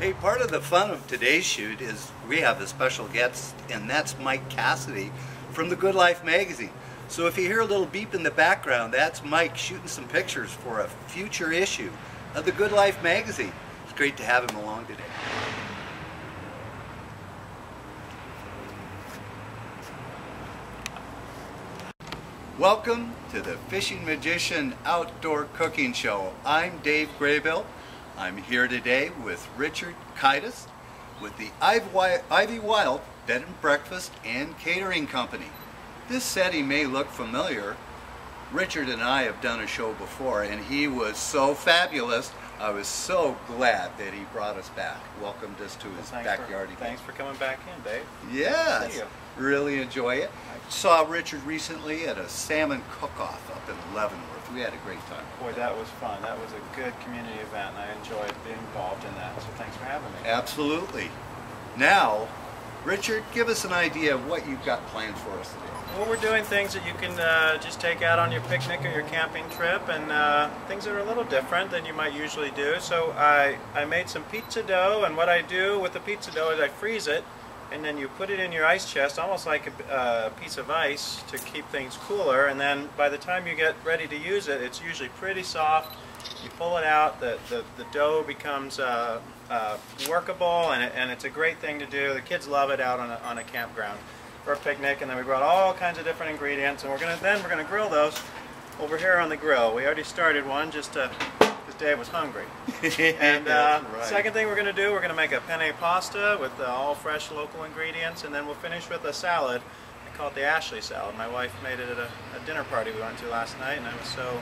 Hey, part of the fun of today's shoot is we have a special guest, and that's Mike Cassidy from the Good Life magazine. So if you hear a little beep in the background, that's Mike shooting some pictures for a future issue of the Good Life magazine. It's great to have him along today. Welcome to the Fishing Magician Outdoor Cooking Show. I'm Dave Graybill. I'm here today with Richard Kitos with the Ivy Wild Bed and Breakfast and Catering Company. This setting may look familiar. Richard and I have done a show before and he was so fabulous. I was so glad that he brought us back, welcomed us to his backyard again. Thanks for coming back in, Dave. Yes, really enjoy it. I saw Richard recently at a salmon cook-off up in Leavenworth. We had a great time. Boy, that was fun. That was a good community event and I enjoyed being involved in that. So thanks for having me. Absolutely. Now, Richard, give us an idea of what you've got planned for us today. Well, we're doing things that you can just take out on your picnic or your camping trip, and things that are a little different than you might usually do. So I made some pizza dough, and what I do with the pizza dough is I freeze it, and then you put it in your ice chest, almost like a piece of ice to keep things cooler, and then by the time you get ready to use it, it's usually pretty soft. You pull it out, the dough becomes workable, and it's a great thing to do. The kids love it out on a campground for a picnic, and then we brought all kinds of different ingredients, and we're gonna grill those over here on the grill. We already started one just because Dave was hungry. And right. Second thing we're gonna do, we're gonna make a penne pasta with all fresh local ingredients, and then we'll finish with a salad. I call it the Ashley salad. My wife made it at a dinner party we went to last night, and I was so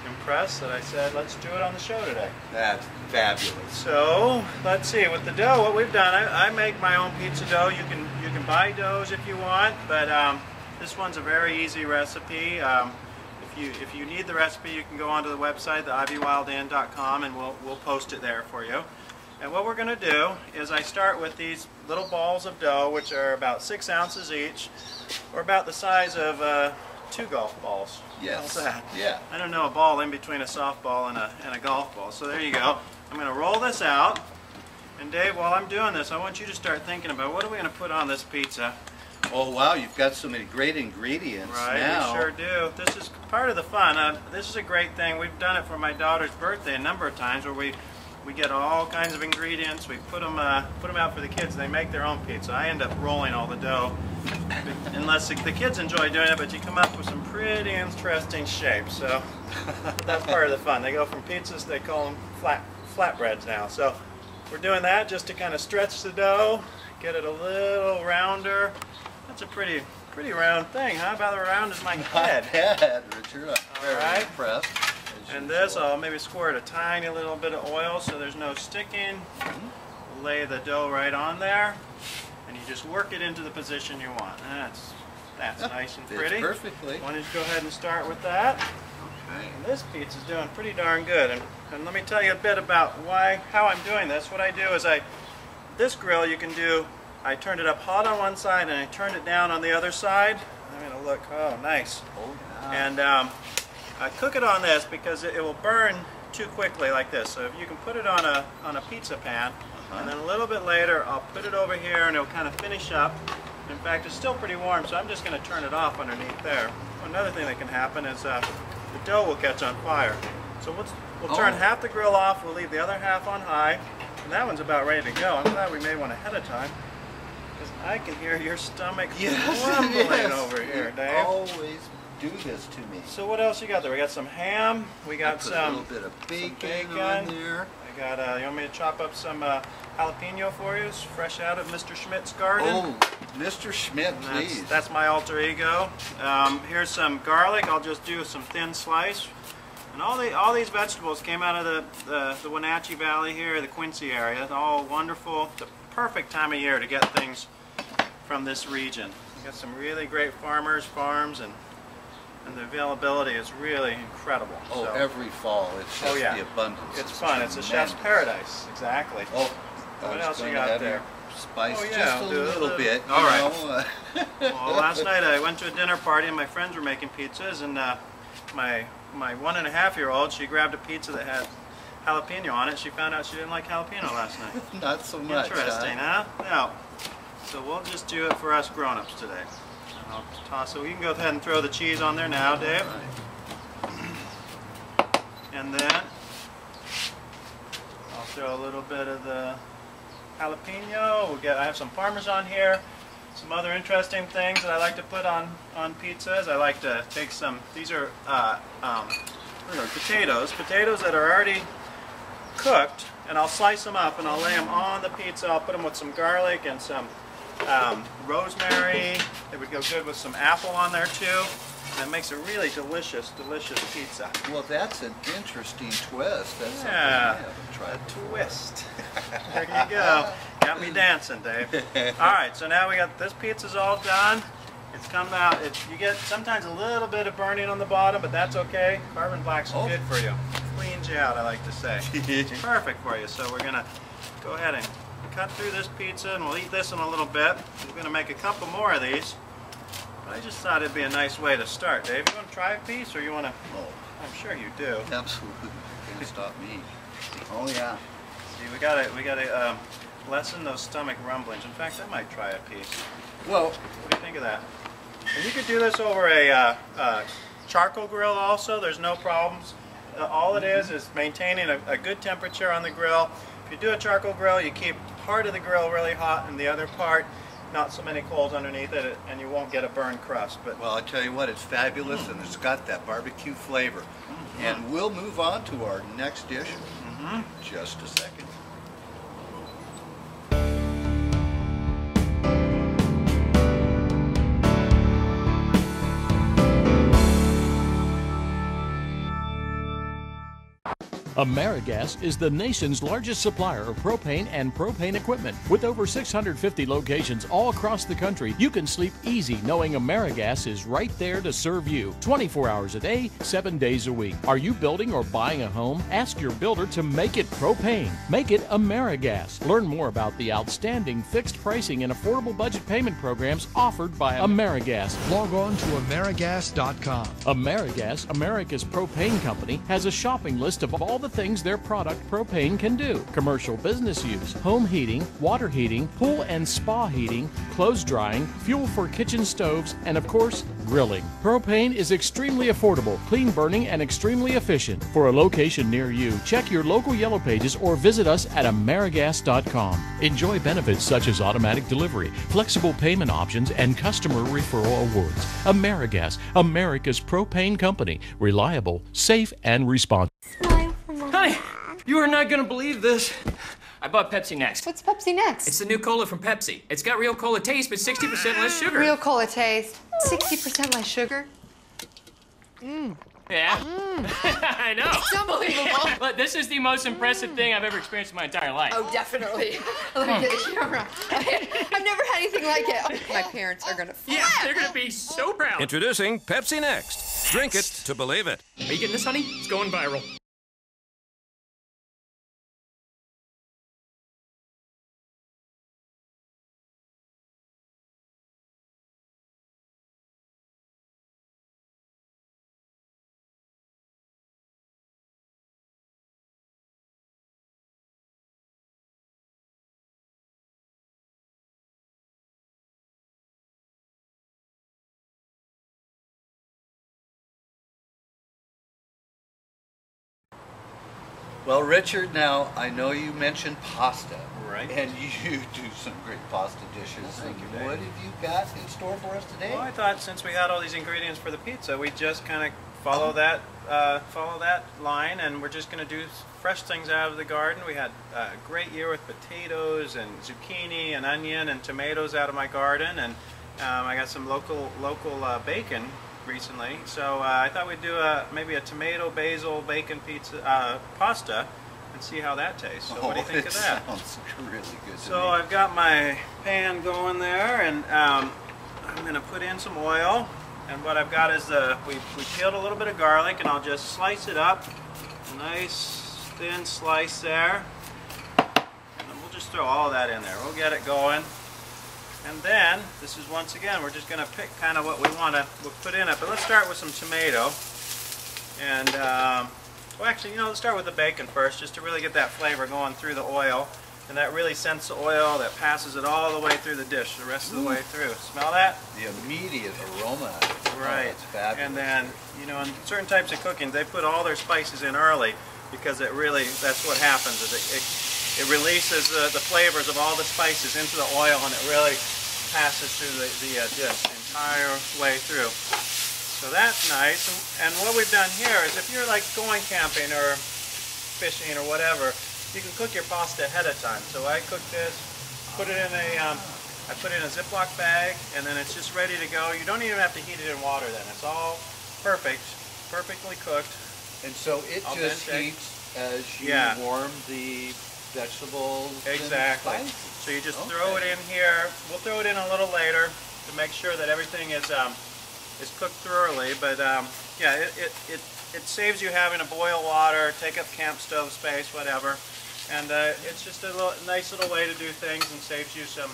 impressed that I said, let's do it on the show today. That's fabulous. So let's see, with the dough, what we've done, I make my own pizza dough. You can buy doughs if you want, but this one's a very easy recipe. If you need the recipe, you can go onto the website, theivywildinn.com, and we'll post it there for you. And what we're going to do is I start with these little balls of dough, which are about 6 ounces each, or about the size of 2 golf balls. Yes. How's that? Yeah. I don't know, a ball in between a softball and a golf ball. So there you go. I'm going to roll this out. And Dave, while I'm doing this, I want you to start thinking about what are we going to put on this pizza. Oh wow, you've got so many great ingredients right, now. We sure do. This is part of the fun. This is a great thing. We've done it for my daughter's birthday a number of times where we get all kinds of ingredients. We put them out for the kids. They make their own pizza. I end up rolling all the dough. Unless the kids enjoy doing it, but you come up with some pretty interesting shapes. So that's part of the fun. They go from pizzas, they call them flatbreads now. So we're doing that just to kind of stretch the dough, get it a little rounder. That's a pretty round thing, huh? About as round as my head. Not bad, Richard. I'm very impressed. And this, I'll maybe squirt a tiny little bit of oil so there's no sticking. Lay the dough right on there, and you just work it into the position you want. That's nice and pretty. Perfectly. Why don't you go ahead and start with that? Okay. And this pizza's doing pretty darn good. And let me tell you a bit about how I'm doing this. What I do is this grill you can do, I turned it up hot on one side and I turned it down on the other side. I'm going to look, oh nice. Oh, yeah. And I cook it on this because it will burn too quickly like this. So if you can put it on a pizza pan, and then a little bit later I'll put it over here and it'll kind of finish up. In fact, it's still pretty warm, so I'm just going to turn it off underneath there. Another thing that can happen is the dough will catch on fire. So we'll turn half the grill off, we'll leave the other half on high, and that one's about ready to go. I'm glad we made one ahead of time, because I can hear your stomach rumbling over here, Dave. You always do this to me. So what else you got there? We got some ham, we got a little bit of bacon on there. I got, you want me to chop up some jalapeno for you? It's fresh out of Mr. Schmidt's garden. Oh, Mr. Schmidt, please. That's my alter ego. Here's some garlic. I'll just do some thin slice. And all these vegetables came out of the Wenatchee Valley here, the Quincy area. It's all wonderful. It's the perfect time of year to get things from this region. We got some really great farms, and the availability is really incredible. Oh, so, every fall it's just the abundance. It's fun. It's a chef's paradise. Exactly. Oh, what else you got there? Spice just a little bit. All right. Well, last night I went to a dinner party and my friends were making pizzas, and my 1.5-year-old, she grabbed a pizza that jalapeno on it. She found out she didn't like jalapeno last night. Not so much. Interesting, huh? No. So we'll just do it for us grown-ups today. And I'll toss it. You can go ahead and throw the cheese on there now, Dave. Right. And then I'll throw a little bit of the jalapeno. I have some Parmesan here. Some other interesting things that I like to put on pizzas. I like to take some, these are potatoes that are already cooked, and I'll slice them up and I'll lay them on the pizza. I'll put them with some garlic and some rosemary. It would go good with some apple on there too. And it makes a really delicious, delicious pizza. Well, that's an interesting twist. That's something Yeah, I haven't tried a before. twist. There you go. Got me dancing, Dave. All right, so now we got this pizza's all done. It's come out. You get sometimes a little bit of burning on the bottom, but that's okay. Carbon black's good for you. Cleans you out, I like to say. It's perfect for you. So we're gonna go ahead and cut through this pizza, and we'll eat this in a little bit. We're gonna make a couple more of these. But I just thought it'd be a nice way to start. Dave, you want to try a piece, or you want to? Oh, I'm sure you do. absolutely. Can't stop me. Oh yeah. See, we gotta lessen those stomach rumblings. In fact, I might try a piece. Well, What do you think of that? And you could do this over a charcoal grill also. There's no problems. All it is maintaining a good temperature on the grill. If you do a charcoal grill, you keep part of the grill really hot and the other part not so many coals underneath it, and you won't get a burned crust. But well, I tell you what, it's fabulous, and it's got that barbecue flavor. And we'll move on to our next dish in just a second. AmeriGas is the nation's largest supplier of propane and propane equipment. With over 650 locations all across the country, you can sleep easy knowing AmeriGas is right there to serve you 24 hours a day, 7 days a week. Are you building or buying a home? Ask your builder to make it propane. Make it AmeriGas. Learn more about the outstanding fixed pricing and affordable budget payment programs offered by AmeriGas. Log on to AmeriGas.com. AmeriGas, America's propane company, has a shopping list of all the things their product propane can do. Commercial business use, home heating, water heating, pool and spa heating, clothes drying, fuel for kitchen stoves, and of course, grilling. Propane is extremely affordable, clean burning, and extremely efficient. For a location near you, check your local Yellow Pages or visit us at AmeriGas.com. Enjoy benefits such as automatic delivery, flexible payment options, and customer referral awards. AmeriGas, America's propane company. Reliable, safe, and responsive. Honey, you are not gonna believe this. I bought Pepsi Next. What's Pepsi Next? It's the new cola from Pepsi. It's got real cola taste, but 60% less sugar. Real cola taste. 60% less sugar. Yeah. I know. It's unbelievable. But this is the most impressive thing I've ever experienced in my entire life. Oh, definitely. Let me get a camera. I've never had anything like it. My parents are gonna. Yeah, they're gonna be so proud. Introducing Pepsi Next. Drink it to believe it. Are you getting this, honey? It's going viral. Well, Richard, now I know you mentioned pasta. Right. And you do some great pasta dishes. Thank you, Dave. What have you got in store for us today? well, I thought since we had all these ingredients for the pizza, we'd just kind of follow that line, and we're just going to do fresh things out of the garden. We had a great year with potatoes and zucchini and onion and tomatoes out of my garden, and I got some local bacon recently. So I thought we'd do maybe a tomato basil bacon pizza pasta and see how that tastes. So what do you think of that? Sounds really good to So me. I've got my pan going there, and I'm going to put in some oil. And what I've got is we peeled a little bit of garlic, and I'll just slice it up. A nice thin slice there. And then we'll just throw all of that in there. We'll get it going. And then, this is once again, we're just going to pick kind of what we want to put in it. But let's start with some tomato. And Well, actually, you know, let's start with the bacon first, just to really get that flavor going through the oil. And that really scents the oil, that passes it all the way through the dish, the rest of the way through. Smell that? The immediate aroma. Right. Oh, it's fabulous. And then, you know, in certain types of cooking, they put all their spices in early because it really, that's what happens, is it releases the flavors of all the spices into the oil, and it really passes through the dish the entire way through. So that's nice. And what we've done here is, if you're like going camping or fishing or whatever, you can cook your pasta ahead of time. So I cook this, put it in I put it in a Ziploc bag, and then it's just ready to go. You don't even have to heat it in water then. It's all perfect, perfectly cooked. And so it just heats as you warm the vegetables. Exactly. And spices. So you just throw it in here. We'll throw it in a little later to make sure that everything is cooked thoroughly. But yeah, it saves you having to boil water, take up camp stove space, whatever. And it's just a nice little way to do things, and saves you some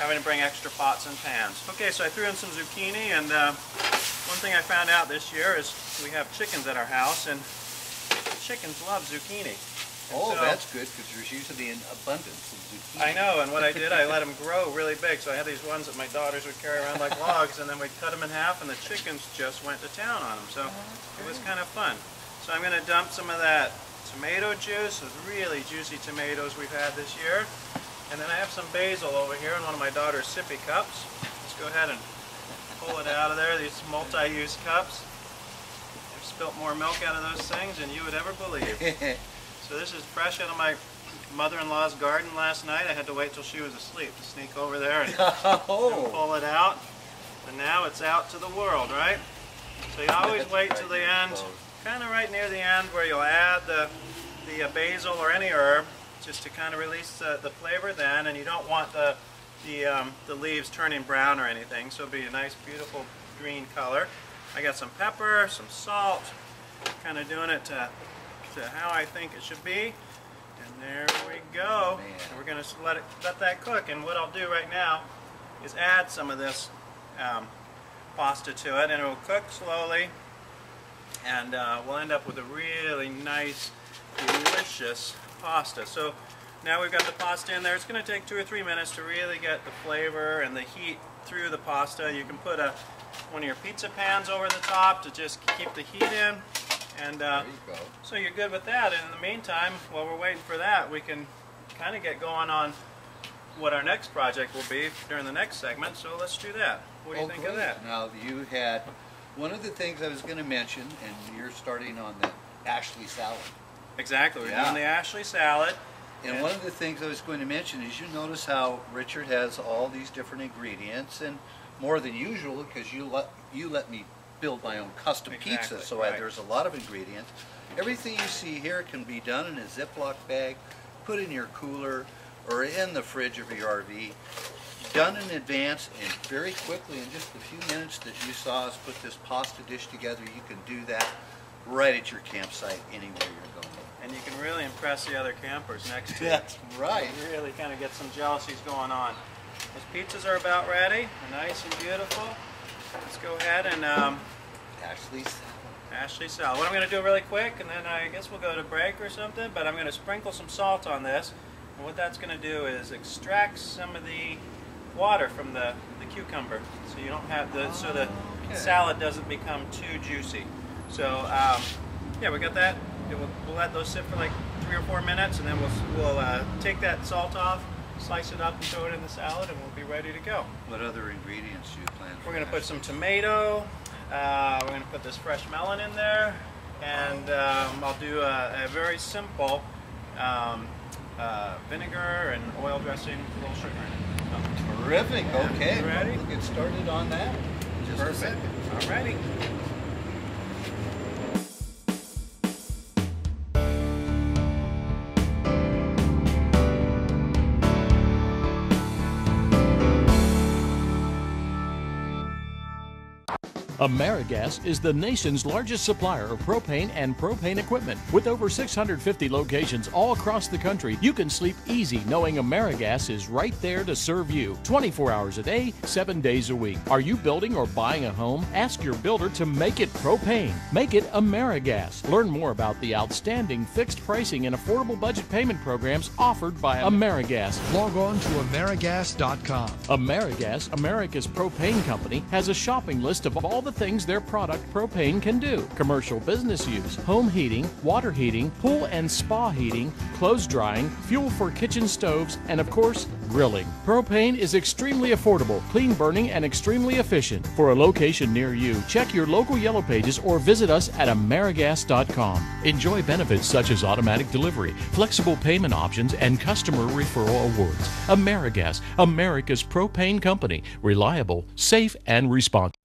having to bring extra pots and pans. Okay, so I threw in some zucchini, and one thing I found out this year is we have chickens at our house, and chickens love zucchini. And oh, so, that's good, because there's usually an abundance of zucchini. I know, and what I did, I let them grow really big. So I had these ones that my daughters would carry around like logs, and then we'd cut them in half, and the chickens just went to town on them. So it was kind of fun. So I'm going to dump some of that tomato juice, those really juicy tomatoes we've had this year. And then I have some basil over here in one of my daughter's sippy cups. Let's go ahead and pull it out of there, these multi-use cups. I've spilt more milk out of those things than you would ever believe. So this is fresh out of my mother-in-law's garden last night. I had to wait till she was asleep to sneak over there and pull it out. And now it's out to the world, right? So you always wait till the end, kind of right near the end, where you'll add the basil or any herb, just to kind of release the flavor then, and you don't want the leaves turning brown or anything, so it'll be a nice, beautiful green color. I got some pepper, some salt, kind of doing it to how I think it should be. And there we go. And we're going to let that cook. And what I'll do right now is add some of this pasta to it, and it will cook slowly, and we'll end up with a really nice, delicious pasta. So now we've got the pasta in there. It's going to take 2 or 3 minutes to really get the flavor and the heat through the pasta. You can put one of your pizza pans over the top to just keep the heat in. And there you go. So you're good with that. And in the meantime, while we're waiting for that, we can kind of get going on what our next project will be during the next segment. So let's do that. What do you think of that? Now, you had one of the things I was going to mention, and you're starting on the Ashley salad. Exactly. We're doing the Ashley salad. And one of the things I was going to mention is, you notice how Richard has all these different ingredients, and more than usual, because you let me build my own custom pizza, so there's a lot of ingredients. Everything you see here can be done in a Ziploc bag, put in your cooler or in the fridge of your RV, done in advance, and very quickly, in just the few minutes that you saw us put this pasta dish together, you can do that right at your campsite anywhere you're going. And you can really impress the other campers next to you. That's right. You really kind of get some jealousies going on. Those pizzas are about ready. They're nice and beautiful. Let's go ahead and Ashley salad. What I'm going to do really quick, and then I guess we'll go to break or something, but I'm going to sprinkle some salt on this. And what that's going to do is extract some of the water from the cucumber, so you don't have the salad doesn't become too juicy. So yeah, we got that. We'll let those sit for like 3 or 4 minutes, and then we'll take that salt off, slice it up, and throw it in the salad, and we'll be ready to go. What other ingredients do you plan? We're going to put some tomato. We're going to put this fresh melon in there, and I'll do a very simple vinegar and oil dressing, a little sugar in it. So, terrific. Okay, you ready? We'll get started on that. Just a second. All righty. AmeriGas is the nation's largest supplier of propane and propane equipment. With over 650 locations all across the country, you can sleep easy knowing AmeriGas is right there to serve you 24 hours a day, 7 days a week. Are you building or buying a home? Ask your builder to make it propane. Make it AmeriGas. Learn more about the outstanding fixed pricing and affordable budget payment programs offered by AmeriGas. Log on to AmeriGas.com. AmeriGas, America's propane company, has a shopping list of all the things their product propane can do. Commercial business use, home heating, water heating, pool and spa heating, clothes drying, fuel for kitchen stoves, and of course, grilling. Propane is extremely affordable, clean burning, and extremely efficient. For a location near you, check your local Yellow Pages or visit us at AmeriGas.com. Enjoy benefits such as automatic delivery, flexible payment options, and customer referral awards. AmeriGas, America's propane company. Reliable, safe, and responsive.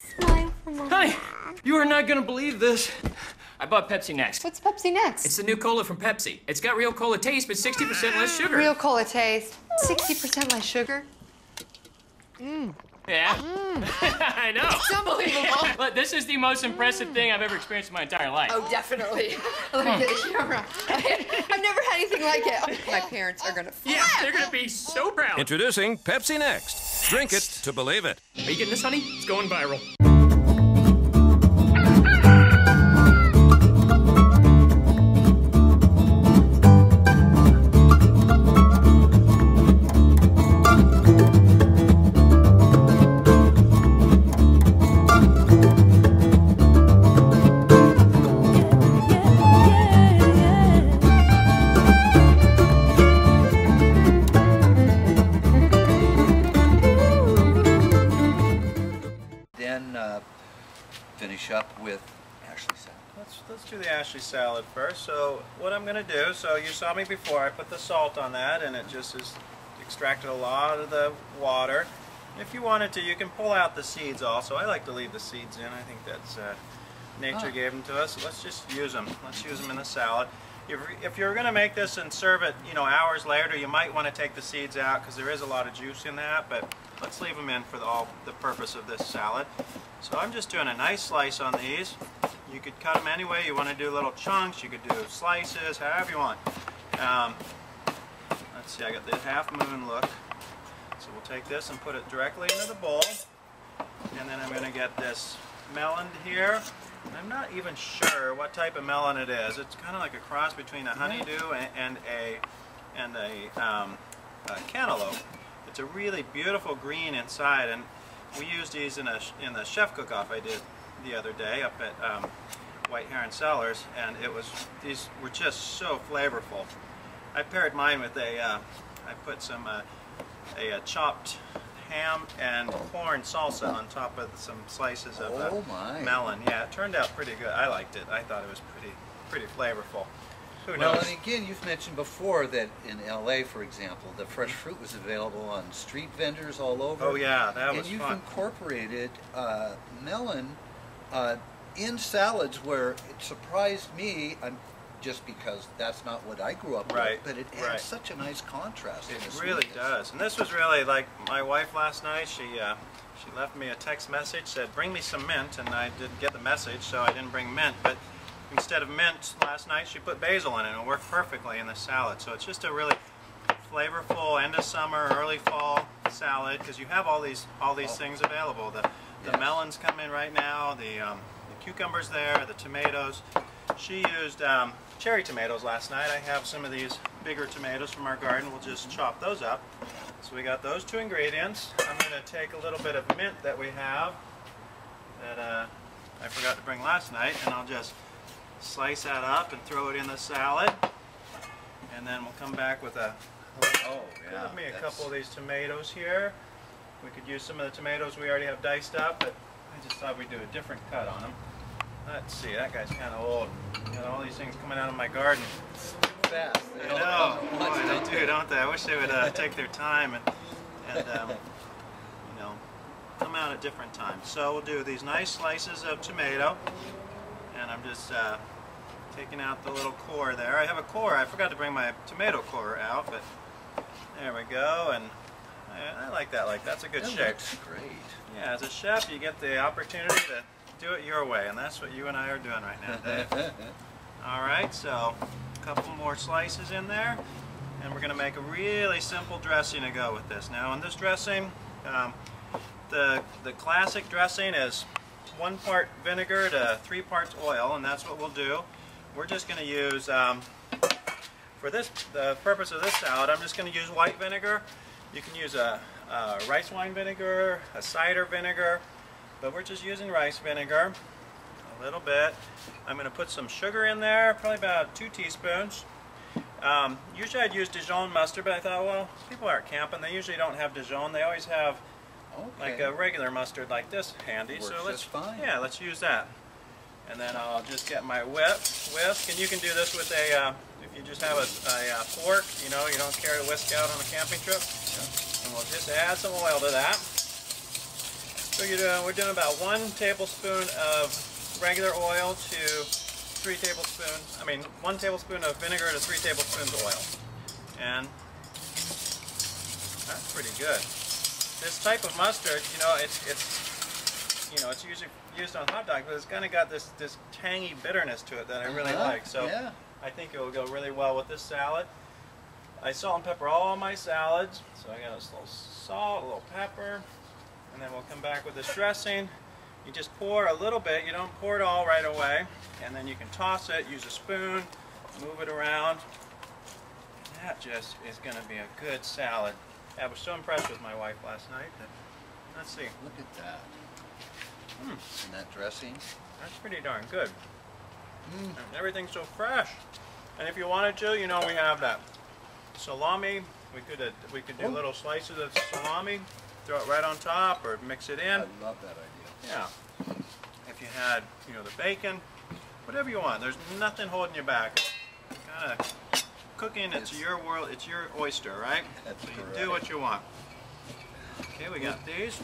Honey, you are not gonna believe this. I bought Pepsi Next. What's Pepsi Next? It's the new cola from Pepsi. It's got real cola taste, but 60% less sugar. Real cola taste. 60% less sugar. Yeah. I know. It's unbelievable. But this is the most impressive thing I've ever experienced in my entire life. Oh, definitely. Let me get the camera. I've never had anything like it. My parents are gonna flip. Yeah, they're gonna be so proud. Introducing Pepsi Next. Drink it to believe it. Are you getting this, honey? It's going viral. Finish up with Ashley salad. Let's do the Ashley salad first. So what I'm going to do, so you saw me before, I put the salt on that and it just has extracted a lot of the water. If you wanted to, you can pull out the seeds also. I like to leave the seeds in. I think that's nature gave them to us. So let's just use them. Let's use them in the salad. If you're going to make this and serve it, hours later, you might want to take the seeds out because there is a lot of juice in that, but let's leave them in for the purpose of this salad. So I'm just doing a nice slice on these. You could cut them any way you want to do, little chunks. You could do slices, however you want. Let's see, I got the half moon look. So we'll take this and put it directly into the bowl. And then I'm going to get this melon here. I'm not even sure what type of melon it is. It's kind of like a cross between a honeydew and a cantaloupe. It's a really beautiful green inside, and we used these in the chef cook-off I did the other day up at White Heron Cellars, and these were just so flavorful. I paired mine with I put some a chopped ham and corn salsa on top of some slices of melon. Yeah, it turned out pretty good. I liked it. I thought it was pretty flavorful. Who knows? Well, and again, you've mentioned before that in LA, for example, the fresh fruit was available on street vendors all over. Oh yeah, that was fun. And you've fun. incorporated melon in salads where it surprised me. Just because that's not what I grew up with, but it adds such a nice contrast. It really does. And this was really like my wife last night. She left me a text message, said bring me some mint, and I didn't get the message, so I didn't bring mint. But instead of mint last night, she put basil in it, and it worked perfectly in the salad. So it's just a really flavorful end of summer, early fall salad because you have all these things available. The melons come in right now. The cucumbers there, the tomatoes. She used cherry tomatoes last night. I have some of these bigger tomatoes from our garden. We'll just chop those up. So we got those two ingredients. I'm going to take a little bit of mint that we have that I forgot to bring last night, and I'll just slice that up and throw it in the salad. And then we'll come back with give me a couple of these tomatoes here. We could use some of the tomatoes we already have diced up, but I just thought we'd do a different cut on them. Let's see, that guy's kind of old. Got all these things coming out of my garden. Fast. I know. Boy, they do, don't they? I wish they would take their time and come out at different times. So we'll do these nice slices of tomato, and I'm just taking out the little core there. I have a core. I forgot to bring my tomato core out, but there we go. And I like that. That's a good shape. Looks great. Yeah, as a chef, you get the opportunity to do it your way, and that's what you and I are doing right now, Dave. All right, so a couple more slices in there, and we're going to make a really simple dressing to go with this. Now, in this dressing, the classic dressing is 1 part vinegar to 3 parts oil, and that's what we'll do. We're just going to use, for the purpose of this salad, I'm just going to use white vinegar. You can use a rice wine vinegar, a cider vinegar, but we're just using rice vinegar, a little bit. I'm going to put some sugar in there, probably about 2 teaspoons. Usually I'd use Dijon mustard, but I thought, well, people aren't camping. They usually don't have Dijon. They always have like a regular mustard like this handy. Works so let's fine. let's use that. And then I'll just get my whisk, and you can do this with a if you just have a fork, you know, you don't carry a whisk out on a camping trip. Yeah. And we'll just add some oil to that. So we're doing about 1 tablespoon of regular oil to 3 tablespoons. I mean, 1 tablespoon of vinegar to 3 tablespoons of oil, and that's pretty good. This type of mustard, you know, it's usually used on hot dogs, but it's kind of got this tangy bitterness to it that I really like. So yeah. I think it will go really well with this salad. I salt and pepper all my salads, so I got a little salt, a little pepper, and then we'll come back with this dressing. You just pour a little bit, you don't pour it all right away, and then you can toss it, use a spoon, move it around. That just is going to be a good salad. I was so impressed with my wife last night. Let's see. Look at that. And that dressing. That's pretty darn good. And everything's so fresh. And if you wanted to, you know, we have that salami. We could do little slices of salami, throw it right on top, or mix it in. I love that idea. Yeah. If you had, you know, the bacon, whatever you want. There's nothing holding you back. Kind of cooking. It's your world. It's your oyster, right? That's so you correct. can do what you want. Okay, we got these.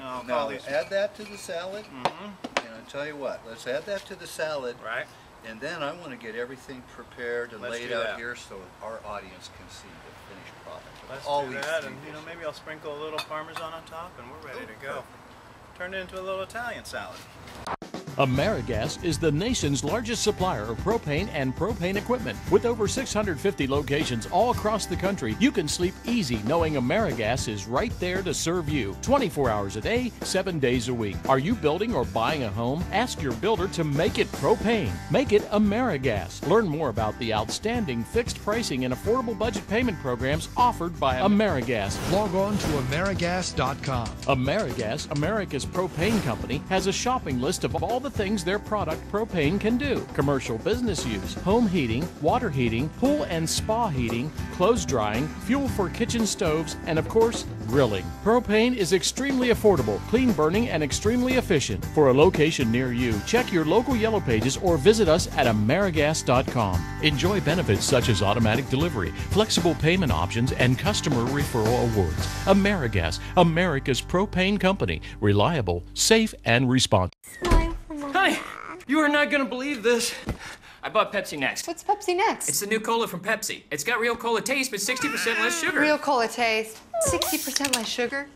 I'll Now call these. add that to the salad. And I'll tell you what. Let's add that to the salad. Right. And then I want to get everything prepared and Let's laid do out that. here so our audience can see the finished product. Let's All do these that, three and you know, dishes. maybe I'll sprinkle a little Parmesan on top, and we're ready to go. Perfect. Turn it into a little Italian salad. AmeriGas is the nation's largest supplier of propane and propane equipment. With over 650 locations all across the country, you can sleep easy knowing AmeriGas is right there to serve you 24 hours a day, 7 days a week. Are you building or buying a home? Ask your builder to make it propane. Make it AmeriGas. Learn more about the outstanding fixed pricing and affordable budget payment programs offered by AmeriGas. Log on to AmeriGas.com. AmeriGas, America's propane company, has a shopping list of all the things their product propane can do. Commercial business use, home heating, water heating, pool and spa heating, clothes drying, fuel for kitchen stoves, and of course, grilling. Propane is extremely affordable, clean burning, and extremely efficient. For a location near you, check your local yellow pages or visit us at AmeriGas.com. Enjoy benefits such as automatic delivery, flexible payment options, and customer referral awards. AmeriGas, America's propane company. Reliable, safe, and responsive. Honey, you are not gonna believe this. I bought Pepsi Next. What's Pepsi Next? It's the new cola from Pepsi. It's got real cola taste, but 60% less sugar. Real cola taste. 60% less sugar.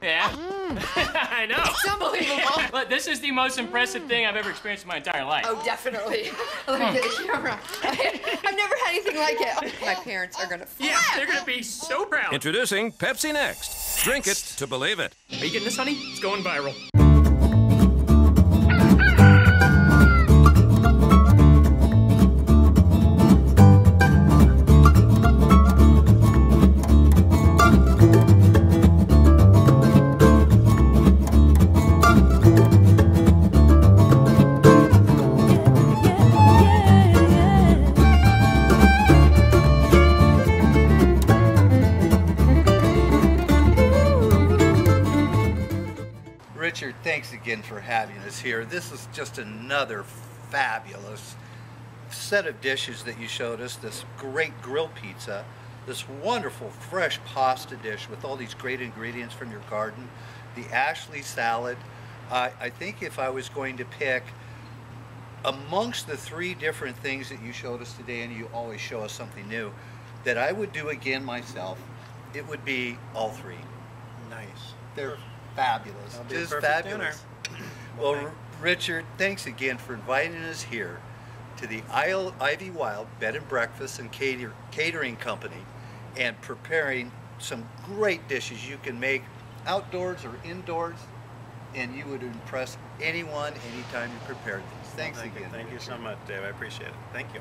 Yeah. I know. It's unbelievable. But this is the most impressive thing I've ever experienced in my entire life. Oh, definitely. Look at the camera. I've never had anything like it. My parents are gonna flip. Yeah, they're gonna be so proud. Introducing Pepsi Next. Drink it to believe it. Are you getting this, honey? It's going viral. Richard, thanks again for having us here. This is just another fabulous set of dishes that you showed us. This great grill pizza, this wonderful fresh pasta dish with all these great ingredients from your garden, the Ashley salad. I think if I was going to pick amongst the 3 different things that you showed us today, and you always show us something new, that I would do again myself, it would be all 3. Nice. They're fabulous. That'll be a Just perfect fabulous. dinner. Well, Richard, thanks again for inviting us here to the Ivy Wild Bed and Breakfast and Catering Company and preparing some great dishes you can make outdoors or indoors, and you would impress anyone anytime you prepare these. Thanks again. Thank you so much, Dave. I appreciate it. Thank you.